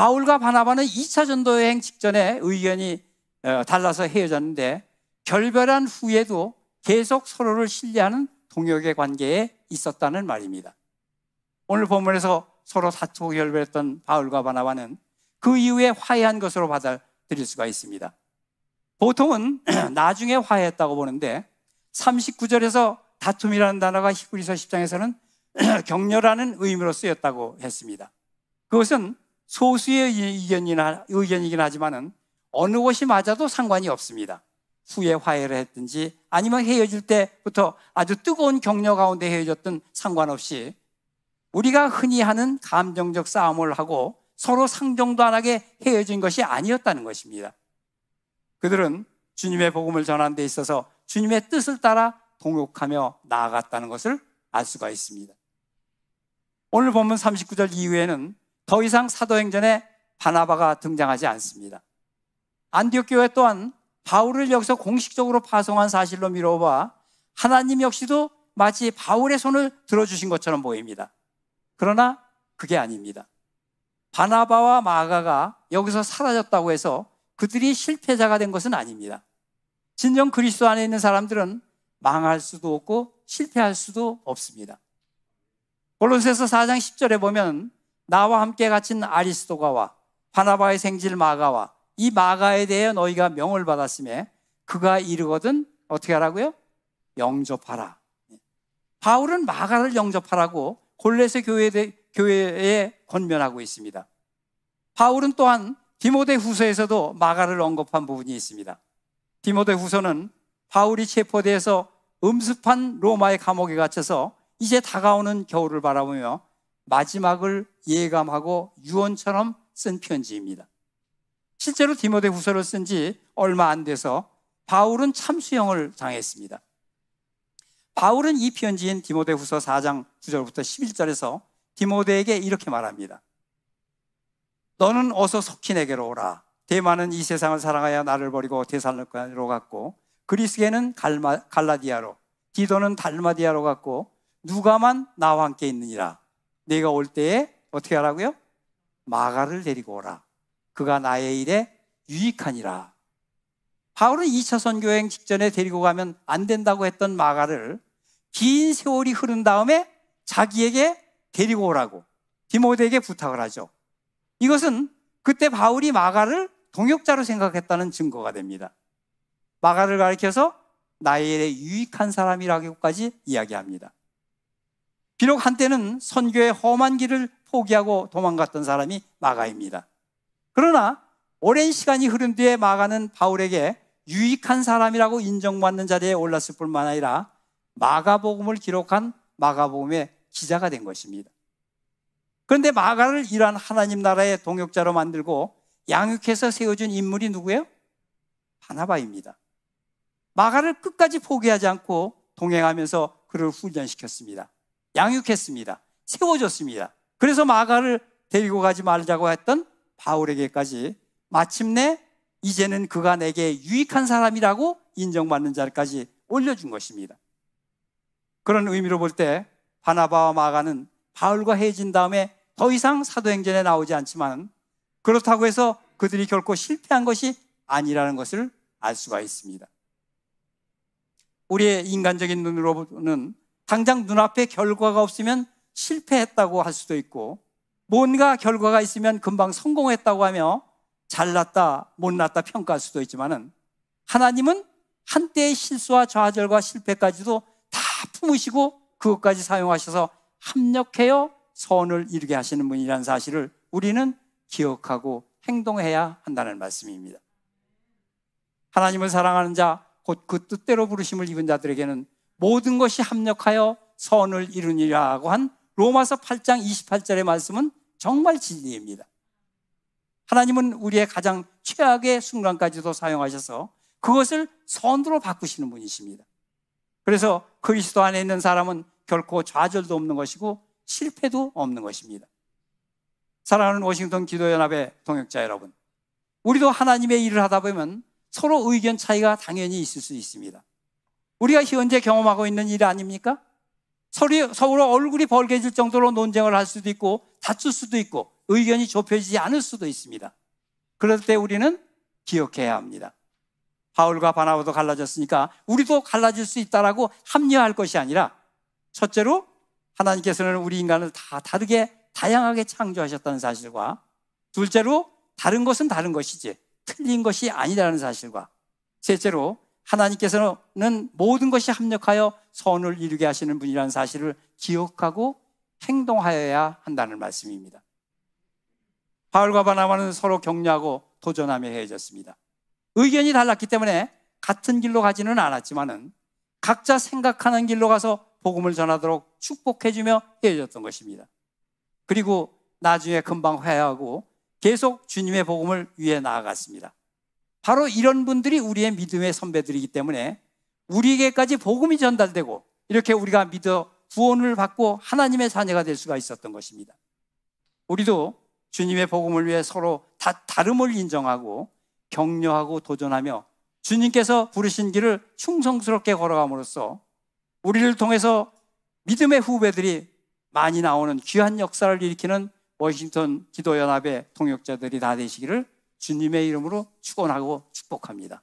바울과 바나바는 2차 전도 여행 직전에 의견이 달라서 헤어졌는데 결별한 후에도 계속 서로를 신뢰하는 동역의 관계에 있었다는 말입니다. 오늘 본문에서 서로 다투고 결별했던 바울과 바나바는 그 이후에 화해한 것으로 받아들일 수가 있습니다. 보통은 나중에 화해했다고 보는데 39절에서 다툼이라는 단어가 히브리서 10장에서는 격려라는 의미로 쓰였다고 했습니다. 그것은 소수의 의견이긴 하지만은 어느 것이 맞아도 상관이 없습니다. 후에 화해를 했든지 아니면 헤어질 때부터 아주 뜨거운 격려 가운데 헤어졌든 상관없이 우리가 흔히 하는 감정적 싸움을 하고 서로 상종도 안 하게 헤어진 것이 아니었다는 것입니다. 그들은 주님의 복음을 전하는 데 있어서 주님의 뜻을 따라 동역하며 나아갔다는 것을 알 수가 있습니다. 오늘 본문 39절 이후에는 더 이상 사도행전에 바나바가 등장하지 않습니다. 안디옥 교회 또한 바울을 여기서 공식적으로 파송한 사실로 미뤄봐 하나님 역시도 마치 바울의 손을 들어주신 것처럼 보입니다. 그러나 그게 아닙니다. 바나바와 마가가 여기서 사라졌다고 해서 그들이 실패자가 된 것은 아닙니다. 진정 그리스도 안에 있는 사람들은 망할 수도 없고 실패할 수도 없습니다. 골로새서 4장 10절에 보면 나와 함께 갇힌 아리스도가와 바나바의 생질 마가와 이 마가에 대해 너희가 명을 받았음에 그가 이르거든 어떻게 하라고요? 영접하라. 바울은 마가를 영접하라고 골로새 교회에 권면하고 있습니다. 바울은 또한 디모데후서에서도 마가를 언급한 부분이 있습니다. 디모데후서는 바울이 체포돼서 음습한 로마의 감옥에 갇혀서 이제 다가오는 겨울을 바라보며 마지막을 예감하고 유언처럼 쓴 편지입니다. 실제로 디모데후서를 쓴 지 얼마 안 돼서 바울은 참수형을 당했습니다. 바울은 이 편지인 디모데후서 4장 9절부터 11절에서 디모데에게 이렇게 말합니다. 너는 어서 속히 내게로 오라. 데마는 이 세상을 사랑하여 나를 버리고 데살로니가로 갔고 그리스게는 갈라디아로 디도는 달마디아로 갔고 누가만 나와 함께 있느니라. 내가 올 때에 어떻게 하라고요? 마가를 데리고 오라. 그가 나의 일에 유익하니라. 바울은 2차 선교여행 직전에 데리고 가면 안 된다고 했던 마가를 긴 세월이 흐른 다음에 자기에게 데리고 오라고 디모데에게 부탁을 하죠. 이것은 그때 바울이 마가를 동역자로 생각했다는 증거가 됩니다. 마가를 가리켜서 나의 일에 유익한 사람이라고까지 이야기합니다. 비록 한때는 선교의 험한 길을 포기하고 도망갔던 사람이 마가입니다. 그러나 오랜 시간이 흐른 뒤에 마가는 바울에게 유익한 사람이라고 인정받는 자리에 올랐을 뿐만 아니라 마가복음을 기록한 마가복음의 기자가 된 것입니다. 그런데 마가를 이러한 하나님 나라의 동역자로 만들고 양육해서 세워준 인물이 누구예요? 바나바입니다. 마가를 끝까지 포기하지 않고 동행하면서 그를 훈련시켰습니다. 양육했습니다. 세워줬습니다. 그래서 마가를 데리고 가지 말자고 했던 바울에게까지 마침내 이제는 그가 내게 유익한 사람이라고 인정받는 자리까지 올려준 것입니다. 그런 의미로 볼 때 바나바와 마가는 바울과 헤어진 다음에 더 이상 사도행전에 나오지 않지만 그렇다고 해서 그들이 결코 실패한 것이 아니라는 것을 알 수가 있습니다. 우리의 인간적인 눈으로 보는 당장 눈앞에 결과가 없으면 실패했다고 할 수도 있고 뭔가 결과가 있으면 금방 성공했다고 하며 잘났다 못났다 평가할 수도 있지만은 하나님은 한때의 실수와 좌절과 실패까지도 다 품으시고 그것까지 사용하셔서 합력하여 선을 이루게 하시는 분이라는 사실을 우리는 기억하고 행동해야 한다는 말씀입니다. 하나님을 사랑하는 자, 곧 그 뜻대로 부르심을 입은 자들에게는 모든 것이 합력하여 선을 이루니라고 한 로마서 8장 28절의 말씀은 정말 진리입니다. 하나님은 우리의 가장 최악의 순간까지도 사용하셔서 그것을 선으로 바꾸시는 분이십니다. 그래서 그리스도 안에 있는 사람은 결코 좌절도 없는 것이고 실패도 없는 것입니다. 사랑하는 워싱턴 기도연합의 동역자 여러분, 우리도 하나님의 일을 하다 보면 서로 의견 차이가 당연히 있을 수 있습니다. 우리가 현재 경험하고 있는 일 아닙니까? 서로 얼굴이 벌개질 정도로 논쟁을 할 수도 있고 다툴 수도 있고 의견이 좁혀지지 않을 수도 있습니다. 그럴 때 우리는 기억해야 합니다. 바울과 바나바도 갈라졌으니까 우리도 갈라질 수 있다라고 합리화할 것이 아니라, 첫째로 하나님께서는 우리 인간을 다 다르게 다양하게 창조하셨다는 사실과, 둘째로 다른 것은 다른 것이지 틀린 것이 아니라는 사실과, 셋째로 하나님께서는 모든 것이 합력하여 선을 이루게 하시는 분이라는 사실을 기억하고 행동하여야 한다는 말씀입니다. 바울과 바나바는 서로 격려하고 도전하며 헤어졌습니다. 의견이 달랐기 때문에 같은 길로 가지는 않았지만은 각자 생각하는 길로 가서 복음을 전하도록 축복해주며 헤어졌던 것입니다. 그리고 나중에 금방 회개하고 계속 주님의 복음을 위해 나아갔습니다. 바로 이런 분들이 우리의 믿음의 선배들이기 때문에 우리에게까지 복음이 전달되고 이렇게 우리가 믿어 구원을 받고 하나님의 자녀가 될 수가 있었던 것입니다. 우리도 주님의 복음을 위해 서로 다름을 인정하고 격려하고 도전하며 주님께서 부르신 길을 충성스럽게 걸어감으로써 우리를 통해서 믿음의 후배들이 많이 나오는 귀한 역사를 일으키는 워싱턴 기도연합의 동역자들이 다 되시기를 주님의 이름으로 축원하고 축복합니다.